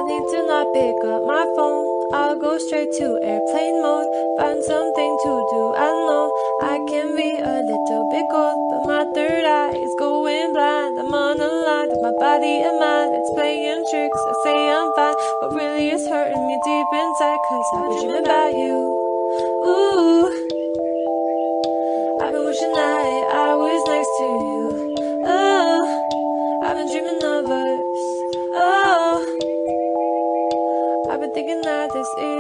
need to not pick up my phone. I'll go straight to airplane mode, find something to do. I know I can be a little bit cold, but my third eye is going blind. I'm on a line with my body and mind. It's playing tricks, I say I'm fine, but really it's hurting me deep inside, cause I've been dreaming about you. Ooh, I've been wishing that I was next to you. Oh, I've been dreaming of us. Oh, I've been thinking that this is